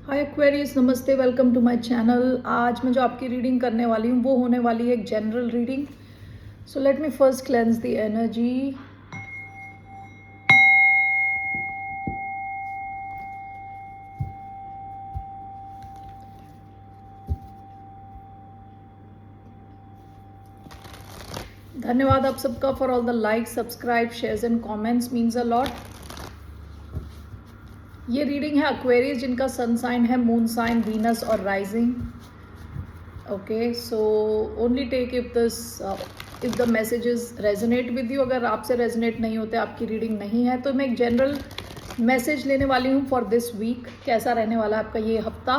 हाय Aquarius, नमस्ते, welcome to my channel. आज मैं जो आपकी रीडिंग करने वाली हूँ वो होने वाली है एक general reading. So let me first cleanse the energy. धन्यवाद आप सबका for all the like, subscribe, shares and comments, means a lot. ये रीडिंग है एक्वेरियस जिनका सन साइन है, मून साइन, वीनस और rising. Okay, so only take if the messages resonate with you. अगर आपसे रेजोनेट नहीं होते, आपकी रीडिंग नहीं है, तो मैं एक जनरल मैसेज लेने वाली हूँ फॉर दिस वीक। कैसा रहने वाला है आपका ये हफ्ता।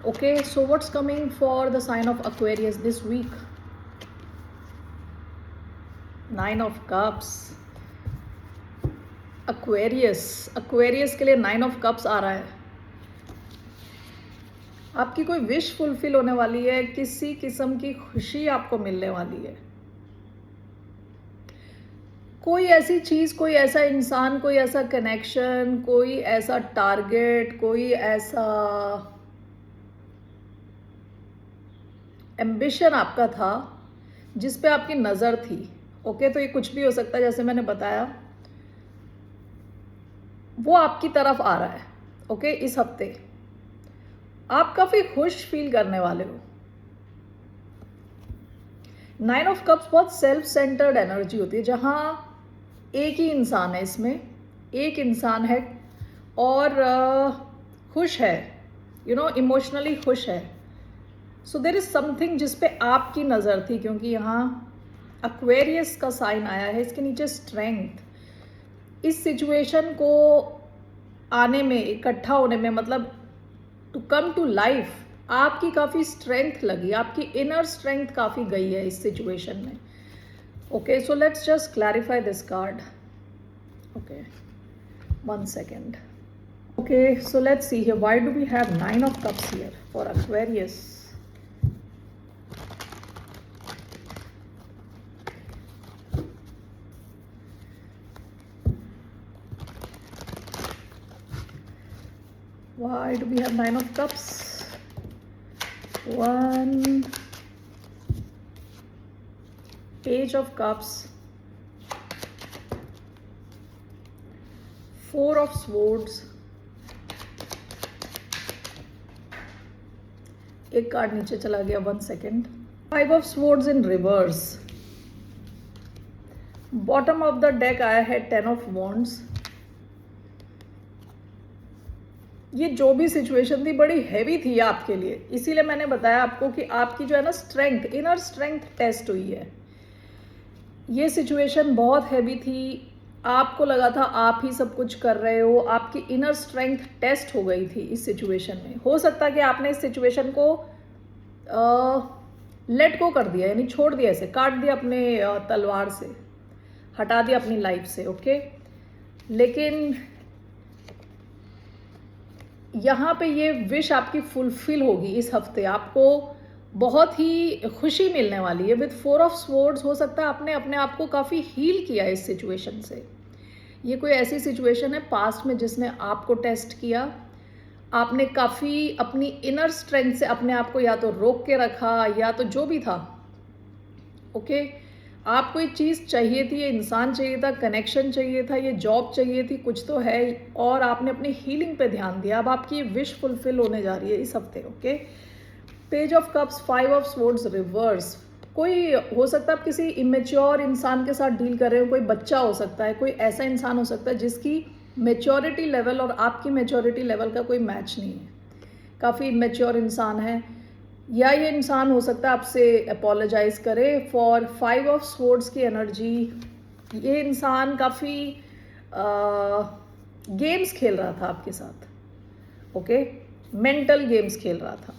Okay, so what's coming for the sign of Aquarius this week. 9 of cups. Aquarius के लिए 9 ऑफ कप्स आ रहा है। आपकी कोई विश फुलफिल होने वाली है, किसी किस्म की खुशी आपको मिलने वाली है। कोई ऐसी चीज़, कोई ऐसा इंसान, कोई ऐसा कनेक्शन, कोई ऐसा टारगेट, कोई ऐसा एम्बिशन आपका था जिस पे आपकी नज़र थी। ओके, तो ये कुछ भी हो सकता है, जैसे मैंने बताया, वो आपकी तरफ आ रहा है। ओके, इस हफ्ते आप काफ़ी खुश फील करने वाले हो। 9 ऑफ कप्स बहुत सेल्फ सेंटर्ड एनर्जी होती है, जहाँ एक ही इंसान है, इसमें एक इंसान है और खुश है, इमोशनली खुश है। सो देर इज समथिंग जिस पे आपकी नज़र थी, क्योंकि यहाँ एक्वेरियस का साइन आया है, इसके नीचे स्ट्रेंथ। इस सिचुएशन को आने में, इकट्ठा होने में, मतलब टू कम टू लाइफ, आपकी काफ़ी स्ट्रेंथ लगी, आपकी इनर स्ट्रेंथ काफ़ी गई है इस सिचुएशन में। Okay, so let's just clarify this card. Okay, 1 second. Okay, so let's see here. Why do we have 9 of cups here for Aquarius? Why do we have 9 of cups? 1 Page of cups, 4 of swords, एक card नीचे चला गया, 1 second. 5 of swords in reverse. Bottom of the deck आया है 10 of wands. ये जो भी situation थी बड़ी हैवी थी आपके लिए, इसीलिए मैंने बताया आपको कि आपकी जो है ना स्ट्रेंथ, इनर स्ट्रेंथ टेस्ट हुई है। ये सिचुएशन बहुत हैवी थी, आपको लगा था आप ही सब कुछ कर रहे हो, आपकी इनर स्ट्रेंथ टेस्ट हो गई थी इस सिचुएशन में। हो सकता है कि आपने इस सिचुएशन को लेट गो कर दिया, यानी छोड़ दिया, ऐसे काट दिया अपने तलवार से, हटा दिया अपनी लाइफ से। ओके, लेकिन यहाँ पे ये विश आपकी फुलफिल होगी इस हफ्ते। आपको बहुत ही खुशी मिलने वाली है। विद 4 ऑफ स्वॉर्ड्स, हो सकता है आपने अपने आप को काफ़ी हील किया इस सिचुएशन से। ये कोई ऐसी सिचुएशन है पास्ट में जिसने आपको टेस्ट किया। आपने काफ़ी अपनी इनर स्ट्रेंथ से अपने आप को या तो रोक के रखा, या तो जो भी था। ओके, आपको ये चीज़ चाहिए थी, ये इंसान चाहिए था, कनेक्शन चाहिए था, ये जॉब चाहिए थी, कुछ तो है, और आपने अपनी हीलिंग पे ध्यान दिया। अब आपकी विश फुलफिल होने जा रही है इस हफ्ते। Okay, page of cups, 5 of swords reverse. कोई हो सकता है आप किसी इमेच्योर इंसान के साथ डील कर रहे हो, कोई बच्चा हो सकता है, कोई ऐसा इंसान हो सकता है जिसकी मेच्योरिटी लेवल और आपकी मेच्योरिटी लेवल का कोई मैच नहीं है, काफ़ी इमेच्योर इंसान है। या ये इंसान हो सकता है आपसे अपोलोजाइज करे फॉर 5 ऑफ स्वॉर्ड्स की एनर्जी। ये इंसान काफ़ी गेम्स खेल रहा था आपके साथ। ओके, मेंटल गेम्स खेल रहा था,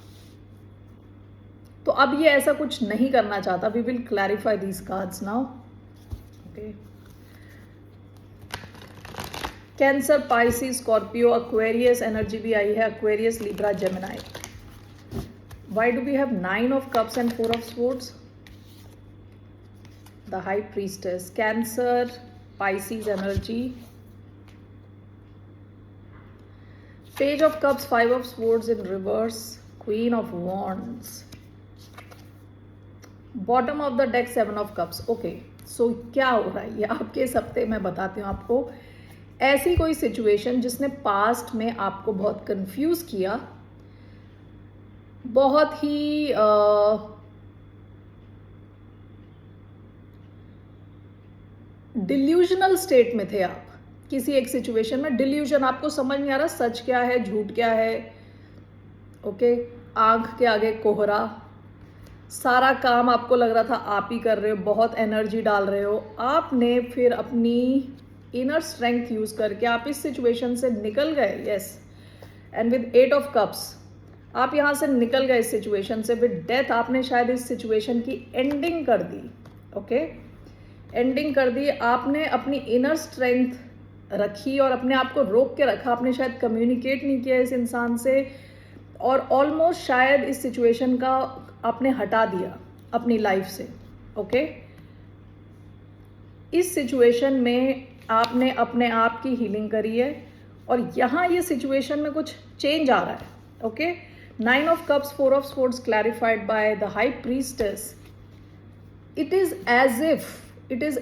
तो अब ये ऐसा कुछ नहीं करना चाहता। We will clarify these cards now. Okay, Cancer, Pisces, Scorpio, Aquarius energy भी आई है, Aquarius, Libra, Gemini. Why do we have 9 of cups and 4 of swords? The high priestess, Cancer, Pisces energy. Page of cups, 5 of swords in reverse, queen of wands, bottom of the deck 7 of cups. Okay, so क्या हो रहा है ये आपके इस हफ्ते, मैं बताती हूँ आपको। ऐसी कोई सिचुएशन जिसने पास्ट में आपको बहुत कंफ्यूज किया, बहुत ही डिल्यूजनल स्टेट में थे आप किसी एक सिचुएशन में। डिल्यूजन, आपको समझ नहीं आ रहा सच क्या है झूठ क्या है। ओके, आंख के आगे कोहरा, सारा काम आपको लग रहा था आप ही कर रहे हो, बहुत एनर्जी डाल रहे हो। आपने फिर अपनी इनर स्ट्रेंथ यूज करके आप इस सिचुएशन से निकल गए। Yes, and with 8 of cups आप यहाँ से निकल गए इस सिचुएशन से। विद डेथ आपने शायद इस सिचुएशन की एंडिंग कर दी। ओके, एंडिंग कर दी। आपने अपनी इनर स्ट्रेंथ रखी और अपने आप को रोक के रखा। आपने शायद कम्युनिकेट नहीं किया इस इंसान से, और ऑलमोस्ट शायद इस सिचुएशन का आपने हटा दिया अपनी लाइफ से। ओके, इस सिचुएशन में आपने अपने आप की हीलिंग करी है और यहाँ ये सिचुएशन में कुछ चेंज आ रहा है। Okay, 9 of cups, 4 of swords clarified by the high priestess. It is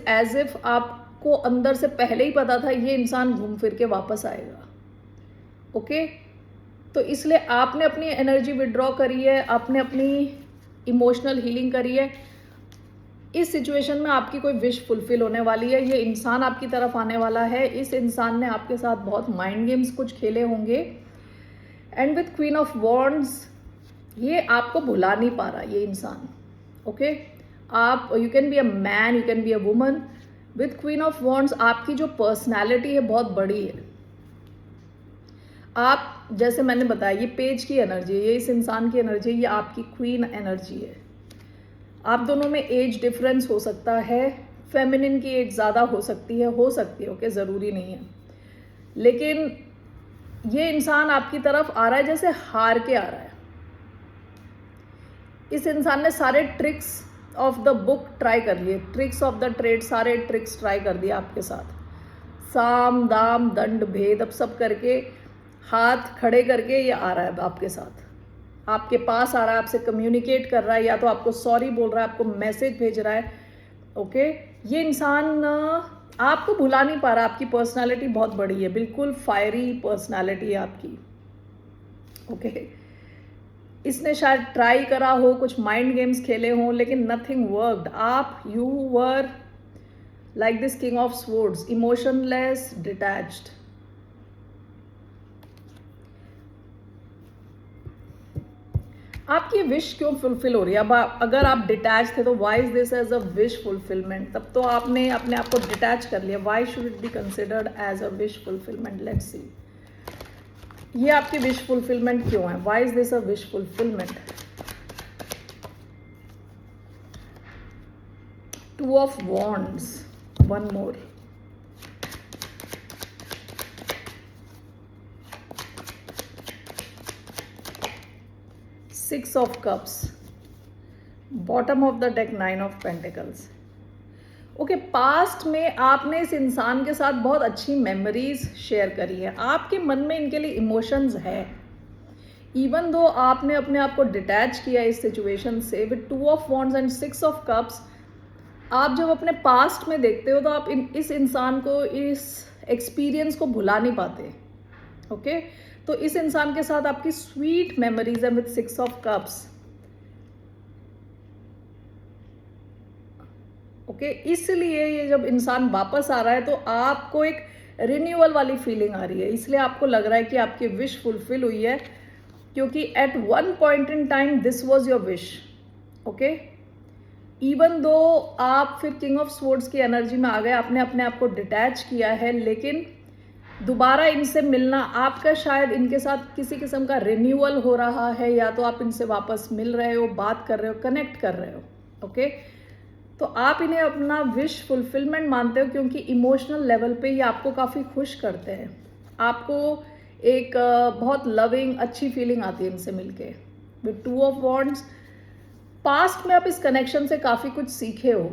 as if आपको अंदर से पहले ही पता था ये इंसान घूम फिर के वापस आएगा। ओके, तो इसलिए आपने अपनी एनर्जी विड्रॉ करी है, आपने अपनी इमोशनल हीलिंग करी है। इस सिचुएशन में आपकी कोई विश फुलफिल होने वाली है। ये इंसान आपकी तरफ आने वाला है। इस इंसान ने आपके साथ बहुत माइंड गेम्स कुछ खेले होंगे। And with queen of wands, ये आपको भुला नहीं पा रहा ये इंसान। ओके, आप, you can be a man, you can be a woman. With queen of wands आपकी जो पर्सनैलिटी है बहुत बड़ी है। आप, जैसे मैंने बताया, ये पेज की एनर्जी है, ये इस इंसान की एनर्जी है, ये आपकी क्वीन एनर्जी है। आप दोनों में एज डिफरेंस हो सकता है, फेमिनिन की एज ज़्यादा हो सकती है, ओके, ज़रूरी नहीं है। लेकिन ये इंसान आपकी तरफ आ रहा है जैसे हार के आ रहा है। इस इंसान ने सारे tricks of the book try कर लिए, ट्रिक्स ऑफ द ट्रेड, सारे ट्रिक्स ट्राई कर दिए आपके साथ। साम दाम दंड भेद, अब सब करके हाथ खड़े करके ये आ रहा है आपके साथ, आपके पास आ रहा है, आपसे कम्युनिकेट कर रहा है, या तो आपको सॉरी बोल रहा है, आपको मैसेज भेज रहा है। ओके, ये इंसान आपको भुला नहीं पा रहा। आपकी पर्सनालिटी बहुत बड़ी है, बिल्कुल फायरी पर्सनालिटी है आपकी। ओके, इसने शायद ट्राई करा हो, कुछ माइंड गेम्स खेले हों, लेकिन नथिंग वर्कड। आप, you were like this king of swords, emotionless, detached. आपकी विश क्यों फुलफिल हो रही है? अब अगर आप डिटैच थे तो why is this as a wish fulfilment? तब तो आपने अपने आप को डिटैच कर लिया। Why should it be considered as a wish fulfilment? Let's see, ये आपकी विश फुलफिलमेंट क्यों है? Why is this a wish fulfilment? 2 of wands, one more, 6 of cups, bottom of the deck 9 of pentacles. Okay, past में आपने इस इंसान के साथ बहुत अच्छी मेमोरीज शेयर करी है, आपके मन में इनके लिए इमोशंस है। इवन दो आपने अपने आप को डिटैच किया इस सिचुएशन से। With 2 of wands and 6 of cups, आप जब अपने पास्ट में देखते हो तो आप इस इंसान को, इस एक्सपीरियंस को भुला नहीं पाते। ओके, तो इस इंसान के साथ आपकी स्वीट मेमोरीज है विद 6 ऑफ कप्स। ओके, इसलिए ये जब इंसान वापस आ रहा है तो आपको एक रिन्यूअल वाली फीलिंग आ रही है, इसलिए आपको लग रहा है कि आपकी विश फुलफिल हुई है, क्योंकि at one point in time this was your wish. Okay, even though आप फिर किंग ऑफ स्वॉर्ड्स की एनर्जी में आ गए, आपने अपने आप को डिटैच किया है, लेकिन दोबारा इनसे मिलना आपका, शायद इनके साथ किसी किस्म का रिन्यूअल हो रहा है, या तो आप इनसे वापस मिल रहे हो, बात कर रहे हो, कनेक्ट कर रहे हो। ओके, तो आप इन्हें अपना विश फुलफिलमेंट मानते हो, क्योंकि इमोशनल लेवल पे ये आपको काफ़ी खुश करते हैं। आपको एक बहुत लविंग, अच्छी फीलिंग आती है इनसे मिलके। विद 2 ऑफ वॉन्ड्स, पास्ट में आप इस कनेक्शन से काफ़ी कुछ सीखे हो।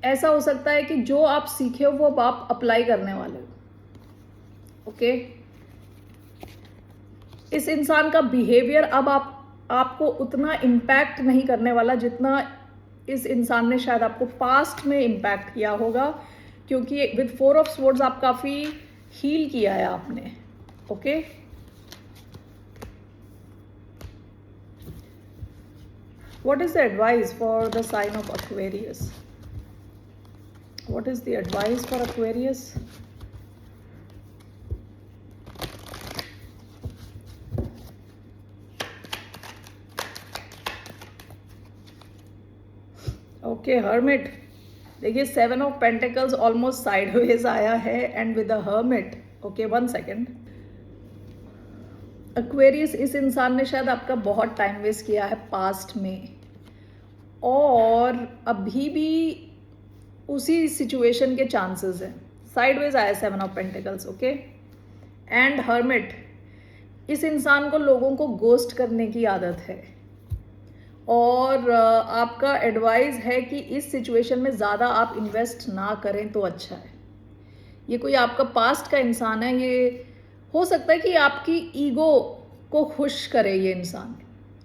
ऐसा हो सकता है कि जो आप सीखे हो वो अब आप अप्लाई करने वाले हो। ओके, इस इंसान का बिहेवियर अब आपको उतना इम्पैक्ट नहीं करने वाला जितना इस इंसान ने शायद आपको पास्ट में इम्पैक्ट किया होगा, क्योंकि विद 4 ऑफ स्वॉर्ड्स आप काफ़ी हील किया है आपने। Okay, what is the advice for the sign of Aquarius? What is the advice for Aquarius? Okay, hermit. देखिए 7 ऑफ पेंटिकल्स ऑलमोस्ट साइडवेज आया है and with the hermit. Okay, 1 second. Aquarius, इस इंसान ने शायद आपका बहुत टाइम वेस्ट किया है पास्ट में, और अभी भी उसी सिचुएशन के चांसेस हैं। साइडवेज आया 7 of pentacles. Okay, and hermit. इस इंसान को लोगों को गोस्ट करने की आदत है, और आपका एडवाइस है कि इस सिचुएशन में ज़्यादा आप इन्वेस्ट ना करें तो अच्छा है। ये कोई आपका पास्ट का इंसान है, ये हो सकता है कि आपकी ईगो को खुश करे ये इंसान।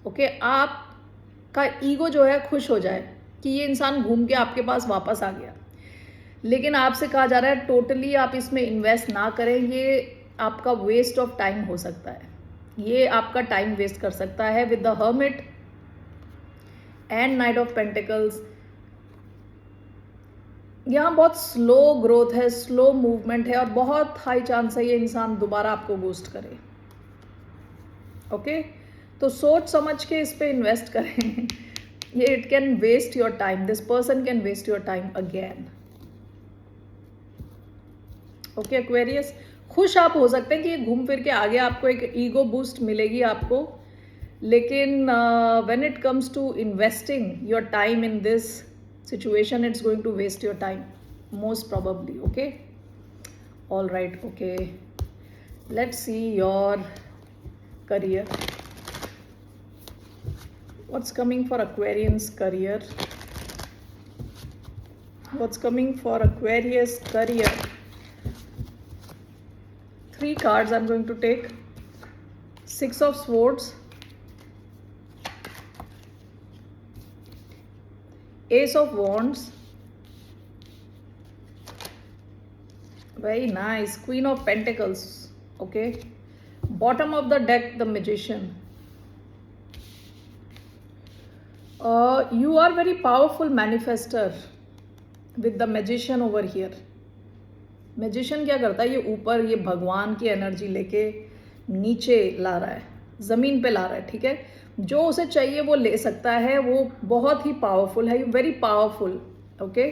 ओके, आपका ईगो जो है खुश हो जाए कि ये इंसान घूम के आपके पास वापस आ गया, लेकिन आपसे कहा जा रहा है टोटली आप इसमें इन्वेस्ट ना करें। ये आपका वेस्ट ऑफ टाइम हो सकता है, ये आपका टाइम वेस्ट कर सकता है। With the hermit and night of pentacles, यहाँ बहुत स्लो ग्रोथ है, स्लो मूवमेंट है, और बहुत हाई चांस है ये इंसान दोबारा आपको गोस्ट करे। ओके, तो सोच समझ के इस पे इन्वेस्ट करें। ये it can waste your time, this person can waste your time again. Okay Aquarius, खुश आप हो सकते हैं कि ये घूम फिर के आगे आपको एक ईगो बूस्ट मिलेगी आपको, लेकिन when it comes to investing your time in this situation, it's going to waste your time most probably. Okay, all right. Okay, let's see your career. What's coming for Aquarian's career? What's coming for Aquarius career? 3 cards I'm going to take. 6 of Swords, Ace of Wands, very nice, Queen of Pentacles. Okay, bottom of the deck, the Magician. You are very powerful manifester with the Magician over here. Magician क्या करता है, ये ऊपर ये भगवान की energy लेके नीचे ला रहा है, ज़मीन पे ला रहा है। ठीक है, जो उसे चाहिए वो ले सकता है, वो बहुत ही पावरफुल है, वेरी पावरफुल। ओके,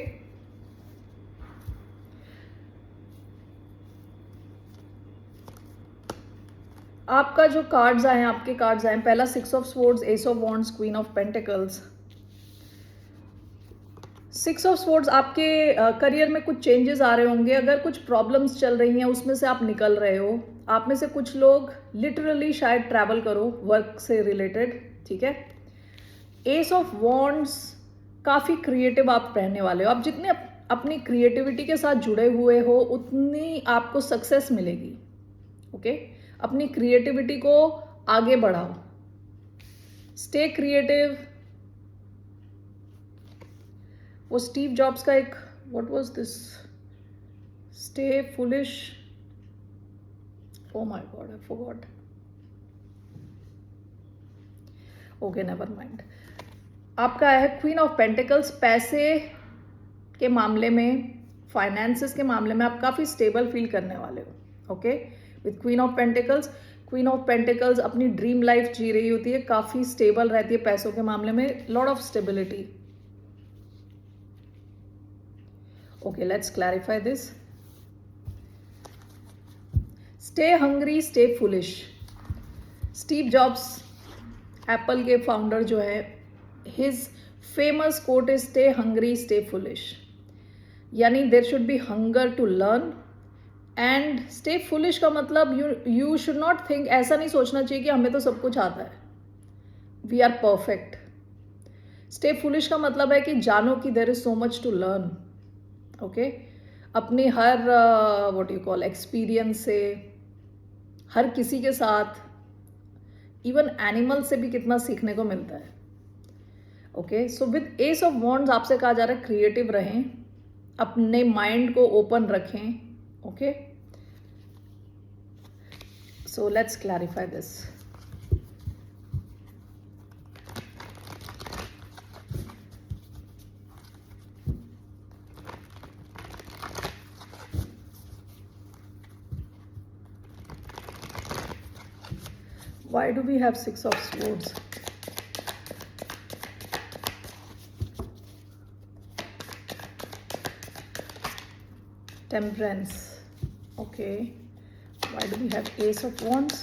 आपका जो कार्ड्स आए हैं, आपके कार्ड्स आए हैं, पहला 6 of swords, S of wands, queen of pentacles. 6 of swords, आपके करियर में कुछ चेंजेस आ रहे होंगे। अगर कुछ प्रॉब्लम्स चल रही हैं उसमें से आप निकल रहे हो। आप में से कुछ लोग लिटरली शायद ट्रैवल करो वर्क से रिलेटेड। ठीक है, एस ऑफ वॉन्ड्स, काफ़ी क्रिएटिव आप रहने वाले हो। आप जितने अपनी क्रिएटिविटी के साथ जुड़े हुए हो उतनी आपको सक्सेस मिलेगी। ओके, अपनी क्रिएटिविटी को आगे बढ़ाओ, स्टे क्रिएटिव। वो स्टीव जॉब्स का एक what was this, stay foolish, oh my God I forgot. Okay, never mind. आपका है क्वीन ऑफ पेंटिकल्स। पैसे के मामले में, फाइनेंसेस के मामले में आप काफ़ी स्टेबल फील करने वाले हो। Okay, with queen of pentacles, queen of pentacles अपनी ड्रीम लाइफ जी रही होती है, काफ़ी स्टेबल रहती है पैसों के मामले में, lot of stability. Okay, let's clarify this. Stay hungry, stay foolish. Steve Jobs, Apple के फाउंडर जो है, his famous quote is stay hungry, stay foolish. यानी there should be hunger to learn and stay foolish का मतलब you should not think, ऐसा नहीं सोचना चाहिए कि हमें तो सब कुछ आता है, we are perfect. Stay foolish का मतलब है कि जानो कि there is so much to learn. Okay, अपनी हर व्हाट यू कॉल एक्सपीरियंस से, हर किसी के साथ इवन एनिमल से भी कितना सीखने को मिलता है। Okay, so with S of wands आपसे कहा जा रहा है क्रिएटिव रहें, अपने माइंड को ओपन रखें। Okay, so let's clarify this. Why do we have Six of Swords? Temperance. Okay. Why do we have Ace of Wands?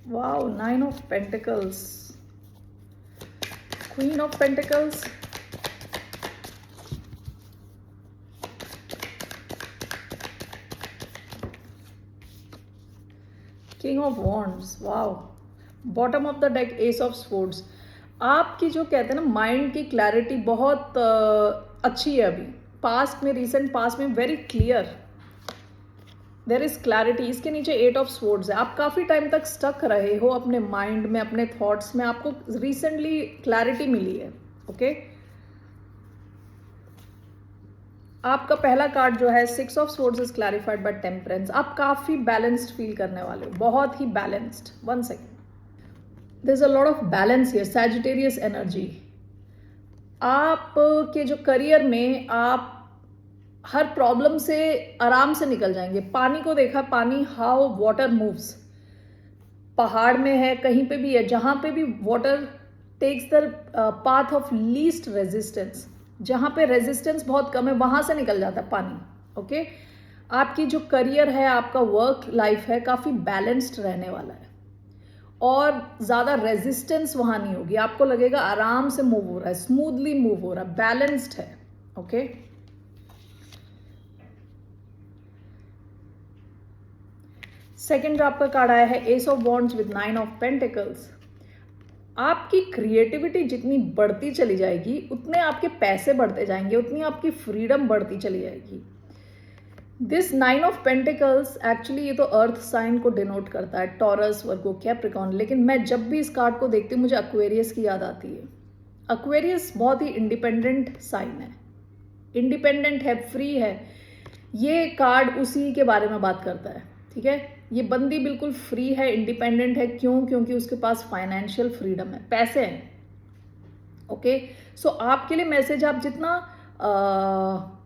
Wow, Nine of Pentacles. Queen of Pentacles. King of Wands. Wow. Bottom of the deck, Ace of Swords. आपकी जो कहते हैं ना mind की clarity बहुत अच्छी है अभी। पास्ट में, रिसेंट पास्ट में very clear, there is clarity. इसके नीचे एट ऑफ स्वॉर्ड्स है। आप काफ़ी टाइम तक स्टक रहे हो अपने माइंड में, अपने थॉट्स में, आपको रिसेंटली क्लैरिटी मिली है। ओके, आपका पहला कार्ड जो है six of swords is clarified by temperance. आप काफ़ी बैलेंस्ड फील करने वाले हो, बहुत ही balanced. One second, there is a lot of balance here, Sagittarius energy. आपके जो करियर में आप हर प्रॉब्लम से आराम से निकल जाएंगे। पानी को देखा, पानी हाउ वाटर मूव्स, पहाड़ में है, कहीं पे भी है, जहाँ पे भी water takes the path of least resistance, जहाँ पे रेजिस्टेंस बहुत कम है वहाँ से निकल जाता है पानी। ओके, आपकी जो करियर है, आपका वर्क लाइफ है, काफ़ी बैलेंस्ड रहने वाला है और ज़्यादा रेजिस्टेंस वहाँ नहीं होगी। आपको लगेगा आराम से मूव हो रहा है, स्मूथली मूव हो रहा है, बैलेंस्ड है। ओके, सेकेंड जो आपका कार्ड आया है S of wands with nine of pentacles. आपकी क्रिएटिविटी जितनी बढ़ती चली जाएगी उतने आपके पैसे बढ़ते जाएंगे, उतनी आपकी फ्रीडम बढ़ती चली जाएगी। This nine of pentacles actually ये तो अर्थ साइन को डिनोट करता है, टॉरस, वर्गो, कैप्रिकॉर्न, लेकिन मैं जब भी इस कार्ड को देखती हूँ मुझे एक्वेरियस की याद आती है। एक्वेरियस बहुत ही इंडिपेंडेंट साइन है, इंडिपेंडेंट है, फ्री है। ये कार्ड उसी के बारे में बात करता है। ठीक है, ये बंदी बिल्कुल फ्री है, इंडिपेंडेंट है। क्यों? क्योंकि उसके पास फाइनेंशियल फ्रीडम है, पैसे हैं। ओके, सो आपके लिए मैसेज, आप जितना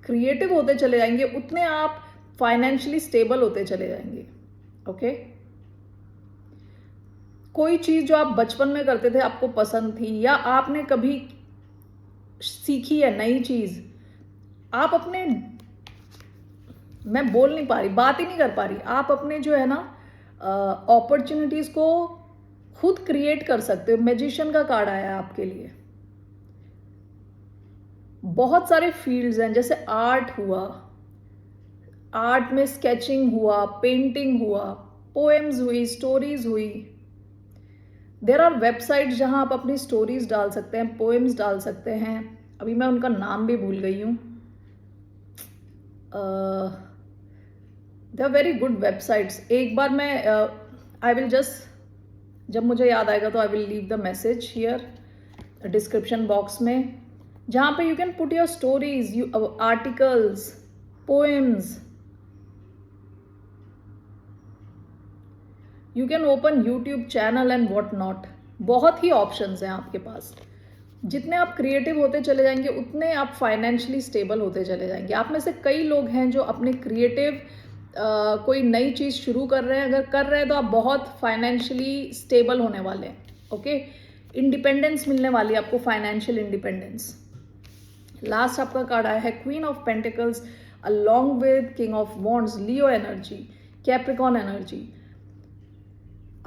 क्रिएटिव होते चले जाएंगे उतने आप फाइनेंशियली स्टेबल होते चले जाएंगे। ओके, कोई चीज़ जो आप बचपन में करते थे, आपको पसंद थी या आपने कभी सीखी है नई चीज़, आप अपने, मैं बोल नहीं पा रही, बात ही नहीं कर पा रही, आप अपने जो है ना अपॉर्चुनिटीज़ को खुद क्रिएट कर सकते हो। मैजिशियन का कार्ड आया है आपके लिए। बहुत सारे फील्ड्स हैं, जैसे आर्ट हुआ, आर्ट में स्केचिंग हुआ, पेंटिंग हुआ, पोएम्स हुई, स्टोरीज हुई। देयर आर वेबसाइट्स जहां आप अपनी स्टोरीज डाल सकते हैं, पोएम्स डाल सकते हैं। अभी मैं उनका नाम भी भूल गई हूँ। They are very good websites. एक बार मैं आई विल जस्ट, जब मुझे याद आएगा तो I will leave the message here description box में, जहाँ पे you can put your stories, articles, poems. You can open YouTube channel and what not. बहुत ही ऑप्शंस हैं आपके पास। जितने आप क्रिएटिव होते चले जाएंगे उतने आप फाइनेंशियली स्टेबल होते चले जाएंगे। आप में से कई लोग हैं जो अपने क्रिएटिव कोई नई चीज़ शुरू कर रहे हैं। अगर कर रहे हैं तो आप बहुत फाइनेंशियली स्टेबल होने वाले हैं। ओके, इंडिपेंडेंस मिलने वाली है आपको, फाइनेंशियल इंडिपेंडेंस। लास्ट आपका कार्ड आया है queen of pentacles along with king of wands, Leo energy, Capricorn energy.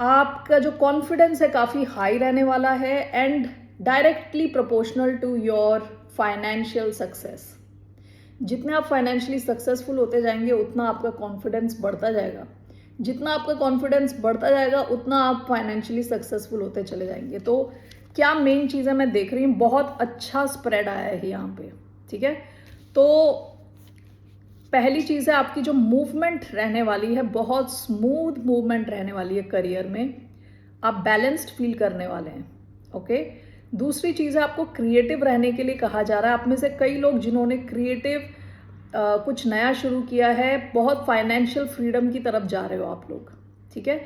आपका जो कॉन्फिडेंस है काफ़ी हाई रहने वाला है and directly proportional to your financial success. जितने आप फाइनेंशियली सक्सेसफुल होते जाएंगे उतना आपका कॉन्फिडेंस बढ़ता जाएगा। जितना आपका कॉन्फिडेंस बढ़ता जाएगा उतना आप फाइनेंशियली सक्सेसफुल होते चले जाएंगे। तो क्या मेन चीज़ें मैं देख रही हूँ, बहुत अच्छा स्प्रेड आया है यहाँ पे, ठीक है। तो पहली चीज़ है आपकी जो मूवमेंट रहने वाली है, बहुत स्मूथ मूवमेंट रहने वाली है करियर में, आप बैलेंस्ड फील करने वाले हैं, ओके। दूसरी चीज़ है आपको क्रिएटिव रहने के लिए कहा जा रहा है। आप में से कई लोग जिन्होंने क्रिएटिव कुछ नया शुरू किया है, बहुत फाइनेंशियल फ्रीडम की तरफ जा रहे हो आप लोग, ठीक है।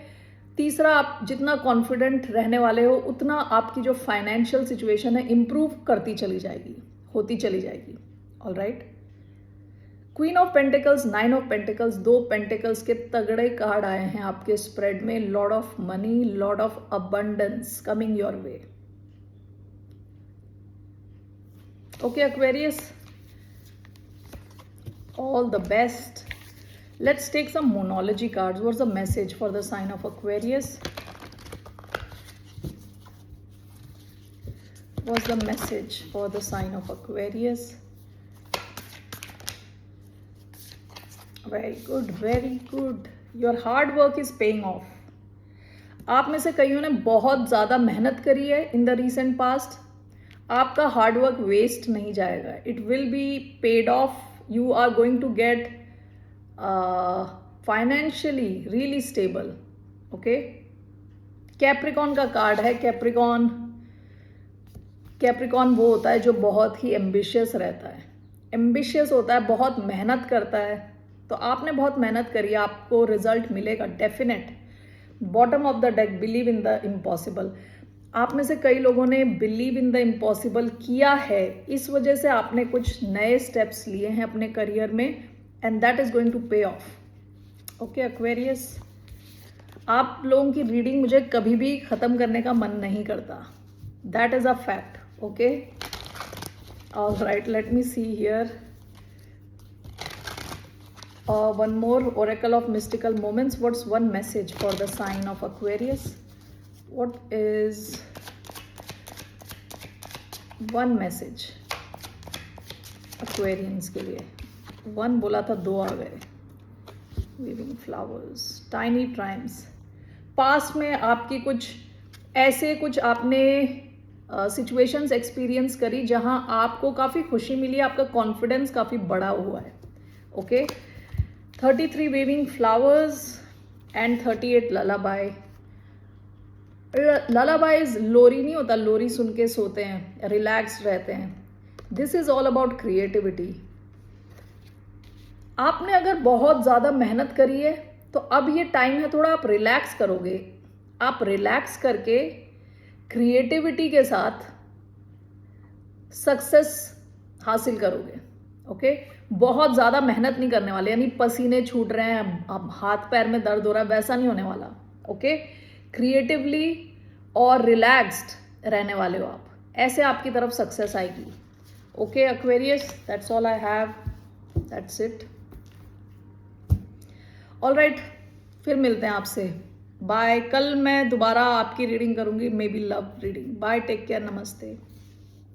तीसरा, आप जितना कॉन्फिडेंट रहने वाले हो उतना आपकी जो फाइनेंशियल सिचुएशन है इम्प्रूव करती चली जाएगी, होती चली जाएगी, all right. Queen of pentacles, nine of pentacles, दो पेंटिकल्स के तगड़े कार्ड आए हैं आपके स्प्रेड में। Lord of money, Lord of abundance coming your way, okay Aquarius, all the best. Let's take some Moonology cards. What's the message for the sign of Aquarius? What's the message for the sign of Aquarius? Very good, very good. Your hard work is paying off. आप में से कईयों ने बहुत ज़्यादा मेहनत करी है इन द रिसेंट पास्ट। आपका हार्ड वर्क वेस्ट नहीं जाएगा, it will be paid of. You are going to get financially really stable, okay. Capricorn का कार्ड है। कैप्रिकॉन वो होता है जो बहुत ही एम्बिशियस रहता है, एम्बिशियस होता है, बहुत मेहनत करता है। तो आपने बहुत मेहनत करी है, आपको रिजल्ट मिलेगा definite. Bottom of the deck, believe in the impossible. आप में से कई लोगों ने बिलीव इन द इम्पॉसिबल किया है, इस वजह से आपने कुछ नए स्टेप्स लिए हैं अपने करियर में, and that is going to pay off, okay Aquarius. आप लोगों की रीडिंग मुझे कभी भी ख़त्म करने का मन नहीं करता, that is a fact, okay. All right, let me see here one more oracle of mystical moments. What's one message for the sign of Aquarius? What is one message Aquarians के लिए? वन बोला था, दो आ गए. Weaving flowers, tiny triumphs. Past में आपकी कुछ आपने सिचुएशंस एक्सपीरियंस करी जहां आपको काफ़ी खुशी मिली, आपका कॉन्फिडेंस काफ़ी बड़ा हुआ है, okay. 33 waving flowers and 38 lullaby. Lullabies लोरी नहीं होता, लोरी सुन के सोते हैं, रिलैक्स्ड रहते हैं. This is all about creativity. आपने अगर बहुत ज़्यादा मेहनत करी है तो अब ये टाइम है थोड़ा आप रिलैक्स करोगे. आप रिलैक्स करके क्रिएटिविटी के साथ सक्सेस हासिल करोगे, ओके. बहुत ज़्यादा मेहनत नहीं करने वाले, यानी पसीने छूट रहे हैं, अब हाथ पैर में दर्द हो रहा है, वैसा नहीं होने वाला, ओके. क्रिएटिवली और रिलैक्स्ड रहने वाले हो आप, ऐसे आपकी तरफ सक्सेस आएगी, okay Aquarius. That's all I have, that's it. All right, फिर मिलते हैं आपसे. बाय. कल मैं दोबारा आपकी रीडिंग करूंगी, maybe love reading. Bye, take care, नमस्ते.